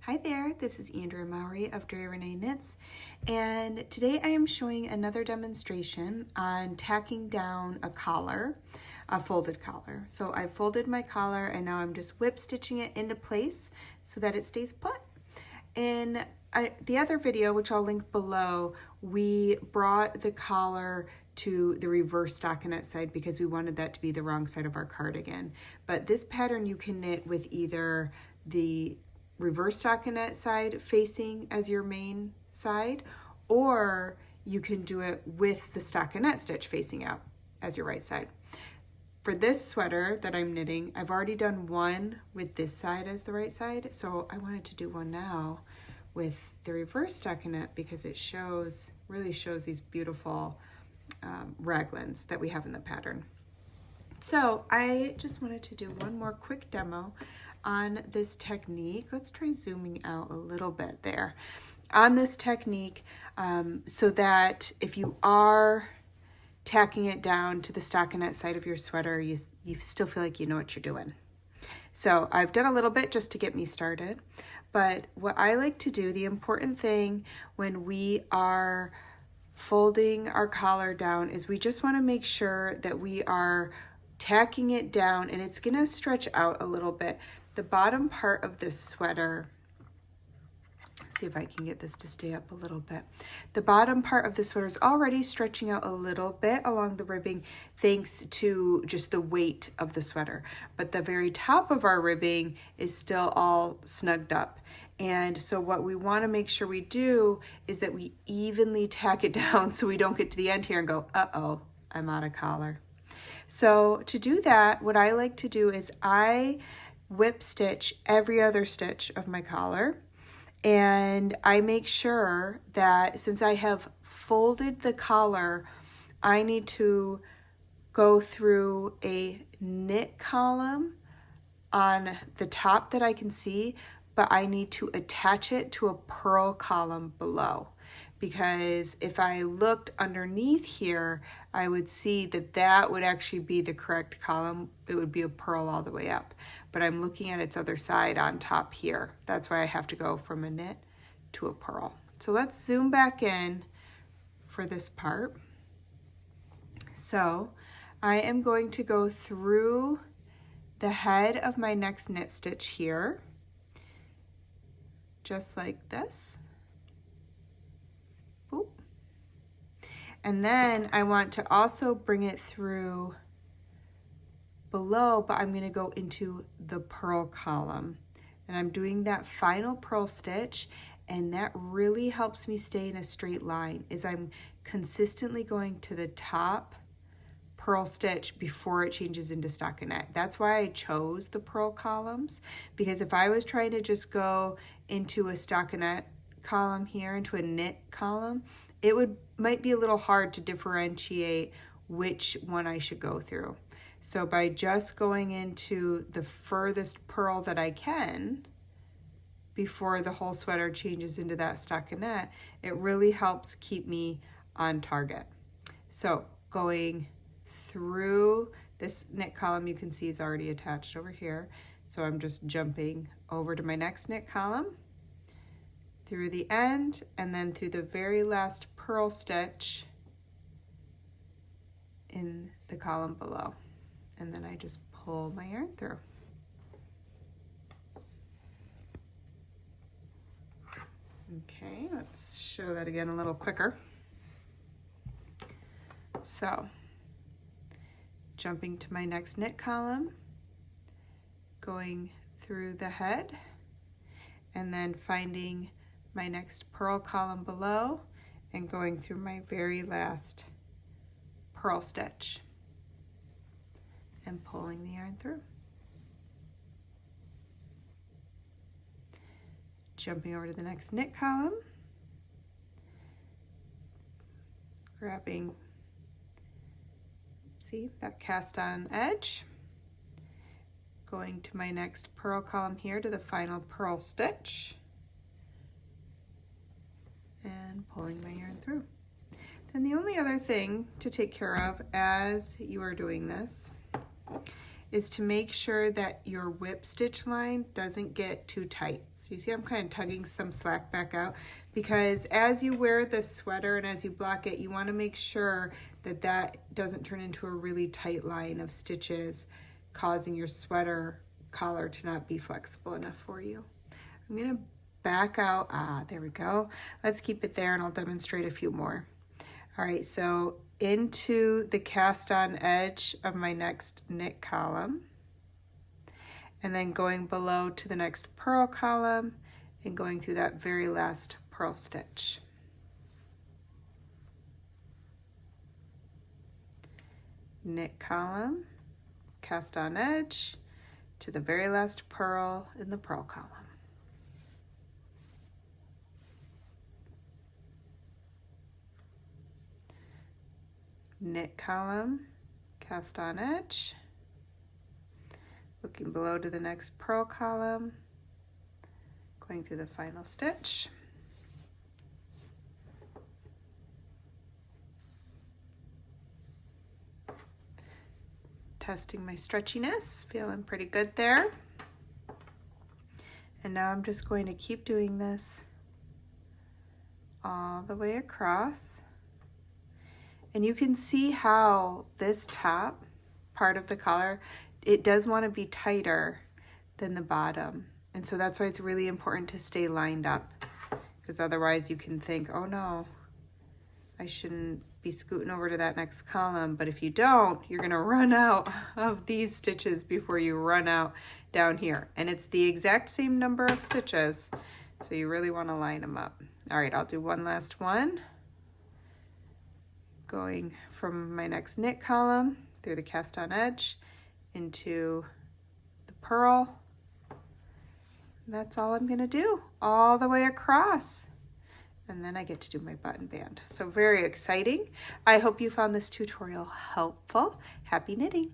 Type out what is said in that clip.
Hi there, this is Andrea Mowry of Dre Renee Knits, and today I am showing another demonstration on tacking down a collar, a folded collar. So I folded my collar and now I'm just whip stitching it into place so that it stays put. In the other video, which I'll link below, we brought the collar to the reverse stockinette side because we wanted that to be the wrong side of our cardigan. But this pattern you can knit with either the reverse stockinette side facing as your main side, or you can do it with the stockinette stitch facing out as your right side. For this sweater that I'm knitting, I've already done one with this side as the right side, so I wanted to do one now with the reverse stockinette because it really shows these beautiful raglans that we have in the pattern. So I just wanted to do one more quick demo on this technique. Let's try zooming out a little bit there on this technique, so that if you are tacking it down to the stockinette side of your sweater, you still feel like you know what you're doing. So I've done a little bit just to get me started, but what I like to do, the important thing when we are folding our collar down is we just want to make sure that we are tacking it down, and it's going to stretch out a little bit. The bottom part of this sweater, let's see if I can get this to stay up a little bit. The bottom part of the sweater is already stretching out a little bit along the ribbing thanks to just the weight of the sweater. But the very top of our ribbing is still all snugged up. And so what we want to make sure we do is that we evenly tack it down so we don't get to the end here and go, uh-oh, I'm out of collar. So to do that, what I like to do is I whip stitch every other stitch of my collar, and I make sure that since I have folded the collar, I need to go through a knit column on the top that I can see, but I need to attach it to a purl column below. Because if I looked underneath here, I would see that that would actually be the correct column. It would be a purl all the way up, but I'm looking at its other side on top here. That's why I have to go from a knit to a purl. So let's zoom back in for this part. So I am going to go through the head of my next knit stitch here, just like this. And then I want to also bring it through below, but I'm going to go into the purl column. And I'm doing that final purl stitch, and that really helps me stay in a straight line as I'm consistently going to the top purl stitch before it changes into stockinette. That's why I chose the purl columns, because if I was trying to just go into a stockinette column here, into a knit column, it might be a little hard to differentiate which one I should go through. So by just going into the furthest purl that I can before the whole sweater changes into that stockinette, it really helps keep me on target. So going through this knit column, you can see is already attached over here. So I'm just jumping over to my next knit column, through the end, and then through the very last purl stitch in the column below. And then I just pull my yarn through. Okay, let's show that again a little quicker. So, jumping to my next knit column, going through the head, and then finding my next purl column below and going through my very last purl stitch and pulling the yarn through. Jumping over to the next knit column, grabbing, see that cast on edge, going to my next purl column here to the final purl stitch, and pulling my yarn through. Then the only other thing to take care of as you are doing this is to make sure that your whip stitch line doesn't get too tight. So you see I'm kind of tugging some slack back out, because as you wear this sweater and as you block it, you want to make sure that that doesn't turn into a really tight line of stitches, causing your sweater collar to not be flexible enough for you. I'm going to back out. There we go. Let's keep it there and I'll demonstrate a few more. All right, so into the cast on edge of my next knit column, and then going below to the next purl column and going through that very last purl stitch. Knit column, cast on edge to the very last purl in the purl column. Knit column, cast on edge, looking below to the next purl column, going through the final stitch. Testing my stretchiness, feeling pretty good there. And now I'm just going to keep doing this all the way across. And you can see how this top part of the collar, it does want to be tighter than the bottom. And so that's why it's really important to stay lined up, because otherwise you can think, oh no, I shouldn't be scooting over to that next column. But if you don't, you're going to run out of these stitches before you run out down here. And it's the exact same number of stitches, so you really want to line them up. All right, I'll do one last one. Going from my next knit column through the cast on edge into the purl. And that's all I'm gonna do all the way across. And then I get to do my button band. So very exciting. I hope you found this tutorial helpful. Happy knitting.